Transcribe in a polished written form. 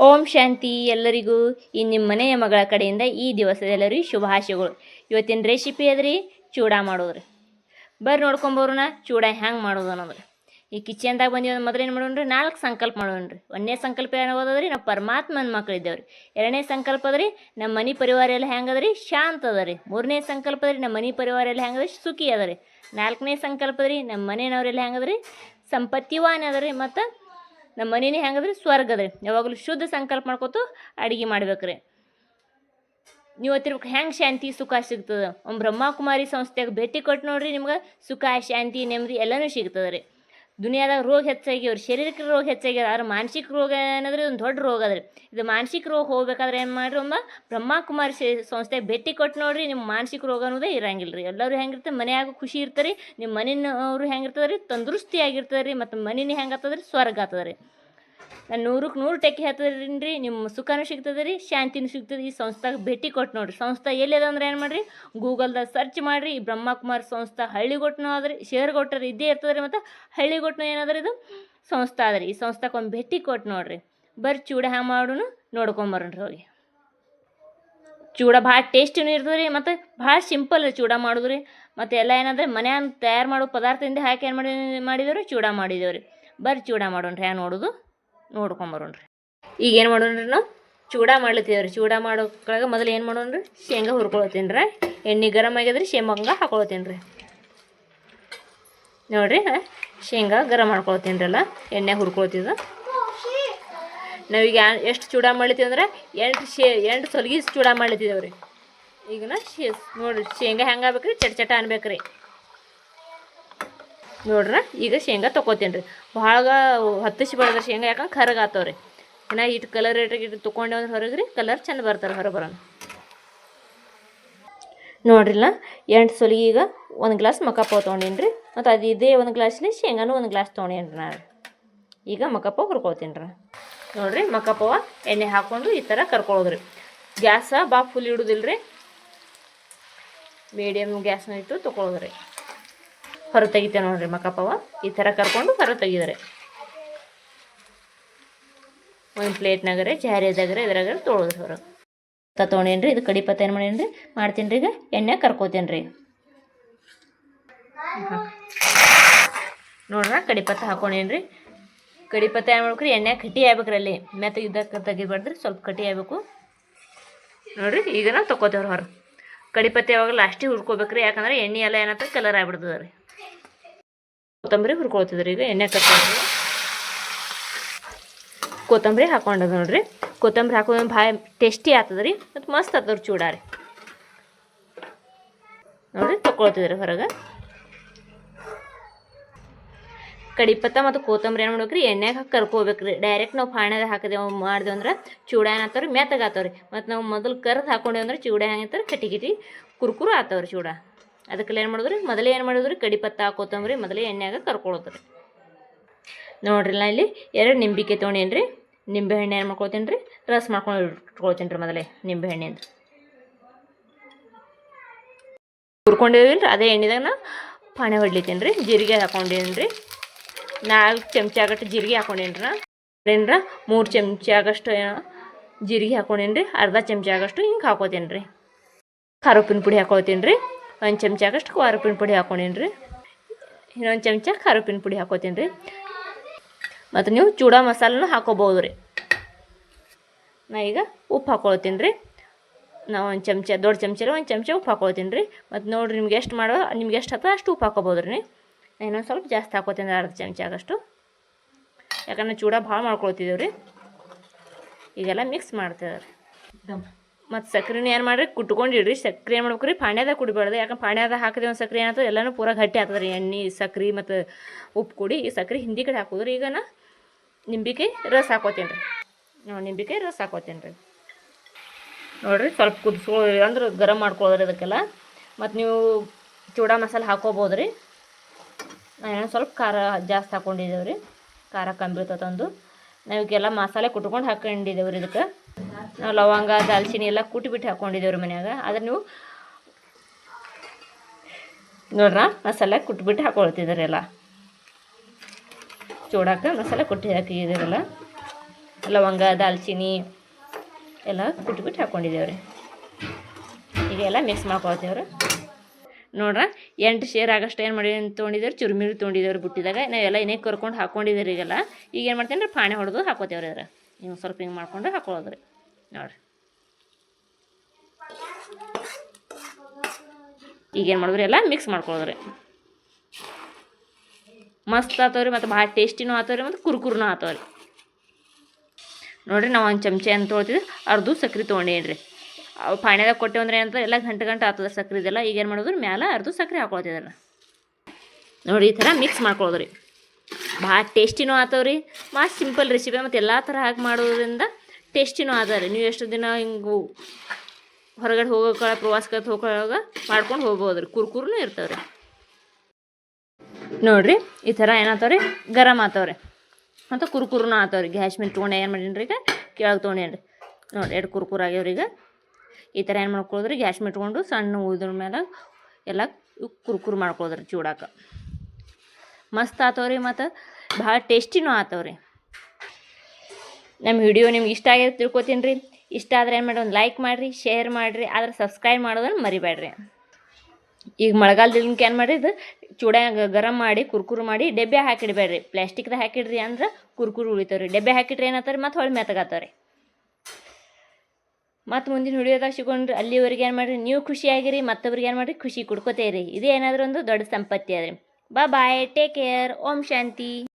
ಓಂ ಶಾಂತಿ. ಎಲ್ಲರಿಗೂ ಈ ನಿಮ್ಮ ಮನೆಯ ಮಗಳ ಕಡೆಯಿಂದ ಈ ದಿವಸದ ಎಲ್ಲರಿಗೂ ಶುಭಾಶಯಗಳು. ಇವತ್ತಿನ ರೆಸಿಪಿ ಅದ್ರಿ ಚೂಡ ಮಾಡೋದ್ರಿ. ಬರ್ರಿ ನೋಡ್ಕೊಂಬೋರನ ಚೂಡ ಹೆಂಗೆ ಮಾಡೋದು ಅನ್ನೋದ್ರಿ. ಈ ಕಿಚನ್ದಾಗ ಬಂದಿವ ಮೊದಲು ಏನು ಮಾಡೋಣ್ರಿ, 4 ಸಂಕಲ್ಪ ಮಾಡೋಣ್ರಿ. 1ನೇ ಸಂಕಲ್ಪ ಏನಾಗೋದ್ರಿ, ನಾವು ಪರಮಾತ್ಮನ ಮಕ್ಳು ಇದ್ದೇವ್ರಿ. 2ನೇ ಸಂಕಲ್ಪ ಅದ್ರಿ, ನಮ್ಮ ಮನೆ ಪರಿವಾರ ಎಲ್ಲ ಹೆಂಗದ್ರಿ, ಶಾಂತ ಅದರಿ. 3ನೇ ಸಂಕಲ್ಪ ಅದ್ರಿ, ನಮ್ಮ ಮನೆ ಪರಿವಾರ ಎಲ್ಲ ಹೆಂಗದ್ರಿ, ಸುಖಿ ಅದರಿ. 4ನೇ ಸಂಕಲ್ಪ ಅದ್ರಿ, ನಮ್ಮ ಮನೆಯವ್ರೆಲ್ಲ ಹೆಂಗದ್ರಿ, ಸಂಪತ್ತಿವಾನ್ ಅದರಿ. ಮತ್ತು ನಮ್ಮ ಮನೇನೇ ಹೆಂಗದ್ರಿ, ಸ್ವರ್ಗ ಅದ್ರಿ. ಯಾವಾಗಲೂ ಶುದ್ಧ ಸಂಕಲ್ಪ ಮಾಡ್ಕೊತು ಅಡುಗೆ ಮಾಡ್ಬೇಕ್ರಿ. ನೀವು ಗೊತ್ತಿರ್ಬೇಕು ಹೆಂಗೆ ಶಾಂತಿ ಸುಖ ಸಿಗ್ತದೆ. ಒಂದು ಬ್ರಹ್ಮಕುಮಾರಿ ಸಂಸ್ಥೆಗೆ ಭೇಟಿ ಕೊಟ್ಟು ನೋಡ್ರಿ, ನಿಮ್ಗೆ ಸುಖ ಶಾಂತಿ ನೆಮ್ಮದಿ ಎಲ್ಲನೂ ಸಿಗ್ತದೆ ರೀ. ದುನಿಯಾದಾಗ ರೋಗ ಹೆಚ್ಚಾಗ್ಯವ್ರಿ, ಶಾರೀರಿಕ ರೋಗ ಹೆಚ್ಚಾಗ್ಯದ. ಆದ್ರೆ ಮಾನಸಿಕ ರೋಗ ಏನಂದ್ರೆ ಒಂದು ದೊಡ್ಡ ರೋಗ ಅದ್ರಿ. ಇದು ಮಾನಸಿಕ ರೋಗ ಹೋಗ್ಬೇಕಾದ್ರೆ ಏನು ಮಾಡಿರಿ, ಒಮ್ಮ ಬ್ರಹ್ಮಕುಮಾರಿ ಸಂಸ್ಥೆಗೆ ಭೇಟಿ ಕೊಟ್ಟು ನೋಡ್ರಿ, ನಿಮ್ಮ ಮಾನಸಿಕ ರೋಗ ಅನ್ನೋದೇ ಇರಂಗಿಲ್ಲ ರೀ. ಎಲ್ಲರೂ ಹೆಂಗಿರ್ತದೆ, ಮನೆಯಾಗ ಖುಷಿ ಇರ್ತಾರೆ. ನಿಮ್ಮ ಮನೆಯವರು ಹೆಂಗಿರ್ತದೆ ರೀ, ತಂದೃಷ್ಟಿ ಆಗಿರ್ತದೆ ರೀ. ಮತ್ತು ಮನೇನೇ ಹೆಂಗೆ ಆಗ್ತದೆ ರೀ, ಸ್ವರ್ಗ ಆಗ್ತದೆ ರೀ. ನಾನು 100ಕ್ಕೆ 100 ಟೆಕ್ಕಿ ಹೇಳ್ತದ್ರಿ. ನಿಮ್ಮ ಸುಖನೂ ಸಿಗ್ತದೆ ರೀ, ಶಾಂತಿನೂ ಸಿಗ್ತದೆ. ಈ ಸಂಸ್ಥೆಗೆ ಭೇಟಿ ಕೊಟ್ಟು ನೋಡಿರಿ. ಸಂಸ್ಥೆ ಎಲ್ಲಿದೆ ಅಂದ್ರೆ ಏನು ಮಾಡಿರಿ, ಗೂಗಲ್ದಾಗ ಸರ್ಚ್ ಮಾಡಿರಿ. ಈ ಬ್ರಹ್ಮಕುಮಾರಿ ಸಂಸ್ಥೆ ಹಳ್ಳಿಗೊಟ್ಟನೂ ಆದ್ರಿ, ಶೇರ್ಗೊಟ್ಟರು ಇದ್ದೇ ಇರ್ತದೆ ರೀ. ಮತ್ತು ಹಳ್ಳಿಗೊಟ್ಟನು ಏನಾದ್ರಿ, ಇದು ಸಂಸ್ಥೆ ಆದ್ರಿ. ಈ ಸಂಸ್ಥೆಗೆ ಒಂದು ಭೇಟಿ ಕೊಟ್ಟು ನೋಡಿರಿ. ಬರ್ರಿ ಚೂಡ ಹ್ಯಾಂಗೆ ಮಾಡೋನು ನೋಡ್ಕೊಂಬರ್ರಿ ಹೋಗಿ. ಚೂಡ ಭಾಳ ಟೇಸ್ಟಿನೂ ಇರ್ತದೆ ರೀ, ಮತ್ತು ಭಾಳ ಸಿಂಪಲ್ ರೀ ಚೂಡ ಮಾಡೋದು ರೀ. ಮತ್ತು ಎಲ್ಲ ಏನಂದರೆ ಮನ್ಯಾಗ ತಯಾರು ಮಾಡೋ ಪದಾರ್ಥದಿಂದ ಹಾಕಿ ಏನು ಮಾಡಿದೇವ್ರಿ, ಚೂಡ ಮಾಡಿದೇವ್ರಿ. ಬರ್ರಿ ಚೂಡ ಮಾಡೋಣ್ರಿ, ಹ್ಯಾಂಗೆ ನೋಡೋದು ನೋಡ್ಕೊಂಬರೋಣ್ರಿ. ಈಗ ಏನು ಮಾಡೋಣ್ರಿ, ನಾವು ಚೂಡ ಮಾಡ್ಲತ್ತೀವ್ರಿ. ಚೂಡ ಮಾಡೋಕ್ಕಾಗ ಮೊದಲು ಏನು ಮಾಡೋಣ್ರಿ, ಶೇಂಗಾ ಹುರ್ಕೊಳತ್ತೀನಿ ರೀ. ಎಣ್ಣೆ ಗರಮ್ ಆಗ್ಯದ್ರಿ, ಶೇಂಗಾ ಹಾಕೊಳತ್ತೀನಿ ರೀ. ನೋಡಿರಿ, ಶೇಂಗಾ ಗರಮ್ ಮಾಡ್ಕೊಳ್ತೀನಿ ರೀ. ಎಲ್ಲ ಎಣ್ಣೆ ಹುರ್ಕೊಳ್ತಿದ್ದು ನಾವೀಗ ಎಷ್ಟು ಚೂಡ ಮಾಡ್ಲತ್ತೀವಿ ಅಂದ್ರೆ 8 ಸೊಲ್ಗಿ ಚೂಡ ಮಾಡ್ಲತ್ತಿದ್ದೇವೆ ರೀ. ಈಗನ ನೋಡಿರಿ ಶೇಂಗಾ ಹೆಂಗೆ ಆಗ್ಬೇಕ್ರಿ, ಚಟ ಅನ್ಬೇಕ್ರಿ. ನೋಡ್ರಿ ಈಗ ಶೇಂಗಾ ತೊಗೋತೀನಿ ರೀ. ಭಾಳ ಹತ್ತಿಸಿ ಬೆಳೆದ್ರೆ ಶೇಂಗಾ ಯಾಕಂದ್ರೆ ಕರಗ ಆತವ್ರಿ. ಇನ್ನು ಇಟ್ಟು ಕಲರ್ ಇಟ್ಟು ತೊಗೊಂಡೆ ಅಂದ್ರೆ ಹೊರಗೆ ರೀ ಕಲರ್ ಚೆಂದ ಬರ್ತಾರೆ, ಹೊರ ಬರೋಣ. ನೋಡ್ರಿಲ್ಲ 8 ಸೊಲಿಗೆ ಈಗ 1 ಗ್ಲಾಸ್ ಮಕ್ಕಪ್ಪ ತೊಗೊಂಡೀನಿ ರೀ. ಮತ್ತು ಅದು ಇದೇ 1 ಗ್ಲಾಸ್ಲಿ ಶೇಂಗಾನು 1 ಗ್ಲಾಸ್ ತೊಗೊಂಡೇನಿ ರೀ ನಾನು. ಈಗ ಮಕ್ಕಪ್ಪ ಹುರ್ಕೊಳ್ತೀನಿ ರೀ. ನೋಡಿರಿ ಮಕ್ಕಪ್ಪವ ಎಣ್ಣೆ ಹಾಕ್ಕೊಂಡು ಈ ಥರ ಕರ್ಕೊಳ್ಳೋದ್ರಿ. ಗ್ಯಾಸ ಫುಲ್ ಇಡೋದಿಲ್ಲ ರೀ, ಮೀಡಿಯಮ್ ಗ್ಯಾಸ್ನ ಇಟ್ಟು ತೊಗೊಳೋದ್ರಿ. ಹೊರ ತೆಗಿತೇವೆ ನೋಡಿರಿ ಮಕ್ಕಪ್ಪವ ಈ ಥರ ಕರ್ಕೊಂಡು ಹೊರ ತೆಗಿದ್ರಿ. ಒಂದು ಪ್ಲೇಟ್ನಾಗರೆ ಜಾರಿದಾಗ್ರೆ ಇದ್ರಾಗ ತೊಗೊಳೋದ್ರಿ ಹೊರಗೆ. ತೊಗೊಂಡೇನಿ ರೀ. ಇದು ಕಡಿಪತ್ತ ಏನು ಮಾಡೀನಿ ರೀ, ಮಾಡ್ತೀನಿ ರೀ. ಈಗ ಎಣ್ಣೆ ಕರ್ಕೋತೀನಿ ರೀ. ನೋಡ್ರಿ ಕಡಿಪತ್ತ ಹಾಕೊಂಡೇನಿ ರೀ. ಕಡಿಪತ್ತ ಏನು ಮಾಡ್ಬೇಕ್ರಿ, ಎಣ್ಣೆ ಕಟಿ ಆಗ್ಬೇಕ್ರಿ. ಅಲ್ಲಿ ಮೆತ್ತ ಇದ್ದಕ್ಕೆ ತೆಗಿಬಾರ್ದ್ರಿ, ಸ್ವಲ್ಪ ಕಟಿ ಆಗ್ಬೇಕು. ನೋಡಿರಿ ಈಗ ನಾವು ತೊಗೋತೇವ್ರಿ ಹೊರ. ಕಡಿಪತ್ತ ಯಾವಾಗ ಲಾಸ್ಟಿಗೆ ಹುರ್ಕೋಬೇಕ್ರಿ, ಯಾಕಂದ್ರೆ ಎಣ್ಣೆ ಎಲ್ಲ ಏನಂತ ಕಲರ್ ಆಗ್ಬಿಡ್ತದೆ ರೀ. ಕೊತ್ತಂಬರಿ ಹುರ್ಕೊಳ್ತಿದ್ರಿ. ಈಗ ಎಣ್ಣೆ ಕರ್ಕೊಂಡು ಕೊತ್ತಂಬರಿ ಹಾಕೊಂಡದ ನೋಡ್ರಿ. ಕೊತ್ತಂಬರಿ ಹಾಕೋದು ಭಾಳ ಟೇಸ್ಟಿ ಆಗ್ತದೆ ರೀ, ಮತ್ತು ಮಸ್ತ್ ಆಗ್ತವ್ರಿ ಚೂಡ ರೀ. ನೋಡಿರಿ ತೊಗೊಳ್ತಿದ್ರಿ ಹೊರಗೆ. ಕಡಿಪತ್ತ ಮತ್ತು ಕೊತ್ತಂಬರಿ ಏನು ಮಾಡ್ಬೇಕ್ರಿ, ಎಣ್ಣೆಗೆ ಹಾಕಿ ಕರ್ಕೋಬೇಕ್ರಿ. ಡೈರೆಕ್ಟ್ ನಾವು ಪಾಣ್ಯಾಗ ಹಾಕಿದೆವು ಮಾಡಿದೆವು ಅಂದ್ರೆ ಚೂಡ ಏನಾಗ್ತಾವ್ರಿ, ಮೆತ್ತಗೆ ಆಗ್ತಾವ್ರಿ. ಮತ್ತು ನಾವು ಮೊದಲು ಕರ್ದು ಹಾಕೊಂಡೇವು ಅಂದ್ರೆ ಚೂಡ ಹೆಂಗಿರ್ತಾರೆ, ಕಟಿ ಕುರ್ಕುರು ಆಗ್ತಾವ್ರಿ ಚೂಡ. ಅದಕ್ಕೆಲ್ಲ ಏನು ಮಾಡಿದ್ರಿ, ಮೊದಲೇ ಏನು ಮಾಡಿದ್ರಿ, ಕಡಿಪತ್ತ ಕೊತ್ತಂಬರಿ ಮೊದಲೇ ಎಣ್ಣೆಯಾಗ ಕರ್ಕೊಳ್ಳೋದ್ರಿ. ನೋಡ್ರಿ ನಾ ಇಲ್ಲಿ 2 ನಿಂಬಿಕೆ ತೊಗೊಂಡೇನಿ ರೀ. ನಿಂಬೆಹಣ್ಣು ಏನು ಮಾಡ್ಕೊಳ್ತೀನಿ ರೀ, ರಸ ಮಾಡ್ಕೊಂಡು ಇಟ್ಕೊಳ್ತೀನಿ ರೀ. ಮೊದಲೇ ನಿಂಬೆಹಣ್ಣಿಂದ ಹುರ್ಕೊಂಡಿವಿ ರೀ. ಅದೇ ಎಣ್ಣೆದಾಗ ನಾ ಪಾಣೆ ಹೊಡ್ಲಿತೀನಿ ರೀ. ಜೀರಿಗೆ ಹಾಕೊಂಡೇನಿ ರೀ. 4 ಚಮಚ ಆಗಟ್ಟು ಜೀರಿಗೆ ಹಾಕೊಂಡೇನಿ ರೀ. 3 ಚಮಚ ಆಗಷ್ಟು ಜೀರಿಗೆ ಹಾಕೊಂಡೇನಿ ರೀ. ಅರ್ಧ ಚಮಚ ಆಗಷ್ಟು ಹಿಂಗೆ ಹಾಕೋತೀನಿ ರೀ. ಖಾರಪಿನ ಪುಡಿ ಹಾಕೊಳ್ತೀನಿ ರೀ. 1 ಚಮಚ ಆಗಷ್ಟು ಖಾರಪಿನ ಪುಡಿ ಹಾಕೊಂಡೇನಿ ರೀ. ಇನ್ನೊಂದು ಚಮಚ ಖಾರಪಿನ ಪುಡಿ ಹಾಕೋತೀನಿ ರೀ. ಮತ್ತು ನೀವು ಚೂಡ ಮಸಾಲನೂ ಹಾಕೋಬೋದು ರೀ. ನಾ ಈಗ ಉಪ್ಪು ಹಾಕೊಳ್ತೀನಿ ರೀ. ನಾವು 1 ಚಮಚ, ದೊಡ್ಡ ಚಮಚಲ್ಲಿ 1 ಚಮಚ ಉಪ್ಪು ಹಾಕೊಳ್ತೀನಿ ರೀ. ಮತ್ತು ನೋಡಿರಿ ನಿಮ್ಗೆ ಎಷ್ಟು ನಿಮ್ಗೆ ಎಷ್ಟು ಹತ್ತೋ ಅಷ್ಟು ಉಪ್ಪು ಹಾಕೋಬೋದು ರೀ. ಇನ್ನೊಂದು ಸ್ವಲ್ಪ ಜಾಸ್ತಿ ಹಾಕೋತೀನಿ ರೀ, ಅರ್ಧ ಚಮಚ ಆಗಷ್ಟು. ಯಾಕಂದ್ರೆ ಚೂಡ ಭಾಳ ಮಾಡ್ಕೊಳ್ತಿದ್ದೇವೆ ರೀ. ಈಗೆಲ್ಲ ಮಿಕ್ಸ್ ಮಾಡ್ತೇವೆ ರೀ. ಮತ್ತು ಸಕ್ರೆನ ಏನು ಮಾಡಿರಿ, ಕುಟ್ಕೊಂಡಿಡ್ರಿ. ಸಕ್ರೆ ಏನು ಮಾಡ್ಬೇಕು ರೀ, ಪಾಣ್ಯದಾಗ ಕುಡಿಬಾರ್ದು. ಯಾಕಂದ್ರೆ ಪಾಣ್ಯದಾಗ ಹಾಕಿದೆ ಒಂದು ಸಕ್ರೆ ಏನಾಗ್ತದೆ, ಎಲ್ಲನೂ ಪೂರ ಗಟ್ಟಿ ಆಗ್ತದೆ ರೀ. ಎಣ್ಣೆ ಸಕ್ರೆ ಮತ್ತು ಉಪ್ಪು ಕುಡಿ ಈ ಸಕ್ರೆ ಹಿಂದಿ ಕಡೆ ಹಾಕೋದ್ರಿ. ಈಗ ನಾ ನಿಂಬಿಕಾಯಿ ರಸ ಹಾಕೋತೀನಿ ರೀ. ನಿಂಬಿಕಾಯಿ ರಸ ಹಾಕೋತೀನಿ ರೀ. ನೋಡಿರಿ ಸ್ವಲ್ಪ ಕುದಿಸ್ಕೊ ಅಂದ್ರೆ ಗರಮ್ ಮಾಡ್ಕೊಳ್ಳೋದ್ರಿ ಅದಕ್ಕೆಲ್ಲ. ಮತ್ತು ನೀವು ಚೂಡ ಮಸಾಲೆ ಹಾಕೋಬೋದು ರೀ. ನಾನು ಸ್ವಲ್ಪ ಖಾರ ಜಾಸ್ತಿ ಹಾಕ್ಕೊಂಡಿದ್ದೇವೆ ರೀ, ಖಾರ ಕಮ್ಮಿ ಬೀಳ್ತಂದು. ನಾವೀಗೆಲ್ಲ ಮಸಾಲೆ ಕುಟ್ಕೊಂಡು ಹಾಕೊಂಡಿದ್ದೇವೆ ರೀ. ಇದಕ್ಕೆ ನಾವು ಲವಂಗ ದಾಲ್ಚಿನ್ನಿ ಎಲ್ಲ ಕುಟ್ಬಿಟ್ಟು ಹಾಕ್ಕೊಂಡಿದ್ದೇವೆ ರೀ ಮನ್ಯಾಗ. ಆದರೆ ನೀವು ನೋಡ್ರ ಮಸಾಲೆ ಕುಟ್ಬಿಟ್ಟು ಹಾಕೊಳ್ತಿದ್ದೀರಿ ಎಲ್ಲ. ಚೂಡಕ್ಕೆ ಮಸಾಲೆ ಕುಟ್ಟಿ ಹಾಕಿದ್ದೀರಲ್ಲ. ಲವಂಗ ದಾಲ್ಚಿನ್ನಿ ಎಲ್ಲ ಬಿಟ್ಟು ಹಾಕ್ಕೊಂಡಿದ್ದೇವ್ರಿ. ಈಗ ಎಲ್ಲ ಮಿಕ್ಸ್ ಮಾಡ್ಕೊಳ್ತೇವ್ರಿ. ನೋಡ್ರ 8 ಶೇರ್ ಆಗಷ್ಟು ಏನು ಮಾಡಿ ತೊಗೊಂಡಿದ್ದೇವೆ, ಚುರುಮಿರು ತೊಗೊಂಡಿದ್ದೇವ್ರಿ ಬುಟ್ಟಿದಾಗ. ನಾವೆಲ್ಲ ಇನ್ನೇ ಕರ್ಕೊಂಡು ಹಾಕ್ಕೊಂಡಿದ್ದೇವೆ. ಈಗೆಲ್ಲ ಈಗ ಏನು ಮಾಡ್ತೇನೆ ರೀ, ಪಾಣಿ ಹೊಡೆದು ಹಾಕೋತೇವ್ರಿ. ಅದ್ರ ಹಿಂಗೆ ಸ್ವಲ್ಪ ಹಿಂಗೆ ಮಾಡ್ಕೊಂಡು ಹಾಕೊಳ್ಳೋದ್ರಿ. ನೋಡಿರಿ ಈಗೇನು ಮಾಡಿದ್ರಿ, ಎಲ್ಲ ಮಿಕ್ಸ್ ಮಾಡ್ಕೊಳ್ಳೋದ್ರಿ. ಮಸ್ತ್ ಆತವ್ರಿ, ಮತ್ತು ಭಾಳ ಟೇಸ್ಟಿನೂ ಆತವ್ರಿ, ಮತ್ತು ಕುರ್ಕುರ್ನೂ ಆತವ್ರಿ. ನೋಡಿರಿ ನಾವು ಒಂದು ಚಮಚೆ ಅಂತ ತೊಗೊಳ್ತಿದ್ವಿ, ಅರ್ಧ ಸಕ್ರೆ ತೊಗೊಂಡೇನ್ರಿ. ಅವು ಪಾಣ್ಯದಾಗ ಕೊಟ್ಟೆವು ಅಂದ್ರೆ ಏನಂತ ಎಲ್ಲ ಗಂಟೆ ಆಗ್ತದೆ ಸಕ್ರೆ ಇದೆಲ್ಲ. ಈಗೇನು ಮಾಡೋದು, ಮ್ಯಾಲೆ ಅರ್ಧ ಸಕ್ರೆ ಹಾಕೊಳ್ತಿದ್ದಲ್ಲ. ನೋಡಿ ಈ ಥರ ಮಿಕ್ಸ್ ಮಾಡ್ಕೊಳ್ಳೋದ್ರಿ. ಭಾಳ ಟೇಸ್ಟಿನೂ ಆತವ್ರಿ, ಭಾಳ ಸಿಂಪಲ್ ರೆಸಿಪಿ, ಮತ್ತು ಎಲ್ಲ ಥರ ಹಾಕಿ ಮಾಡೋದ್ರಿಂದ ಟೇಸ್ಟಿನೂ ಆತವ್ರಿ. ನೀವು ಎಷ್ಟು ದಿನ ಹಿಂಗೆ ಹೊರಗಡೆ ಹೋಗೋಕೆ ಪ್ರವಾಸಕ್ಕೆ ಹೋಗೋವಾಗ ಮಾಡ್ಕೊಂಡು ಹೋಗ್ಬೋದ್ರಿ. ಕುರ್ಕುರ್ನೂ ಇರ್ತಾವ್ರಿ. ನೋಡಿರಿ ಈ ಥರ ಏನಾಗ್ತಾವ್ರಿ, ಗರಮ್ ಆತವ್ರಿ ಮತ್ತು ಕುರ್ಕುರ್ನೂ ಆತವ್ರಿ. ಗ್ಯಾಸ್ ಮೇಲೆ ತೊಗೊಂಡು ಏನು ಮಾಡೀನಿ ಈಗ ಕೆಳಗೆ ತೊಗೊಂಡೇನ್ರಿ. ನೋಡಿ 2 ಕುರ್ಕುರು ಆಗ್ಯಾವ್ರಿ. ಈಗ ಈ ಥರ ಏನು ಮಾಡ್ಕೊಳ್ಳೋದ್ರಿ, ಗ್ಯಾಸ್ ಮೇಲೆ ಇಟ್ಕೊಂಡು ಸಣ್ಣ ಉದ್ರ ಮೇಲೆ ಎಲ್ಲ ಕುರ್ಕುರು ಮಾಡ್ಕೊಳ್ಳೋದ್ರಿ. ಚೂಡಾಕ ಮಸ್ತ್ ಆತವ್ರಿ, ಮತ್ತು ಭಾಳ ಟೇಸ್ಟಿನೂ ಆತವ್ರಿ. ನಮ್ಮ ವಿಡಿಯೋ ನಿಮ್ಗೆ ಇಷ್ಟ ಆಗಿದೆ ತಿಳ್ಕೊತೀನಿ ರೀ. ಇಷ್ಟ ಆದರೆ ಏನು ಮಾಡಿ, ಒಂದು ಲೈಕ್ ಮಾಡಿರಿ, ಶೇರ್ ಮಾಡಿರಿ, ಆದರೆ ಸಬ್ಸ್ಕ್ರೈಬ್ ಮಾಡೋದನ್ನು ಮರಿಬೇಡ್ರಿ. ಈಗ ಮಳೆಗಾಲದಿಂದ ಏನು ಮಾಡಿರಿ, ಇದು ಚೂಡ್ಯಾಗ ಗರಮ್ ಮಾಡಿ ಕುರ್ಕುರು ಮಾಡಿ ಡಬ್ಬೆ ಹಾಕಿಡ್ಬೇಡ್ರಿ. ಪ್ಲಾಸ್ಟಿಕ್ದಾಗ ಹಾಕಿಡ್ರಿ ಅಂದ್ರೆ ಕುರ್ಕುರು ಉಳಿತಾವ್ರಿ. ಡಬ್ಬೆ ಹಾಕಿಟ್ರಿ ಏನಾಗ್ತಾರೆ, ಮತ್ತು ಹೊಳ್ಳಿ ಮೆತ್ತಗಾತಾವ್ರಿ. ಮತ್ತು ಮುಂದಿನ ವಿಡಿಯೋದಾಗ ಸಿಗೊಂಡ್ರಿ. ಅಲ್ಲಿವರೆಗೆ ಏನು ಮಾಡಿರಿ, ನೀವು ಖುಷಿಯಾಗಿರಿ, ಮತ್ತೊಬ್ರಿಗೆ ಏನು ಮಾಡಿರಿ, ಖುಷಿ ಕೊಡ್ಕೋತೇರಿ. ಇದೇ ಏನಾದರೂ ಒಂದು ದೊಡ್ಡ ಸಂಪತ್ತಿ ಅದ್ರಿ. ಬಾಯ್, ಟೇಕ್ ಕೇರ್, ಓಂ ಶಾಂತಿ.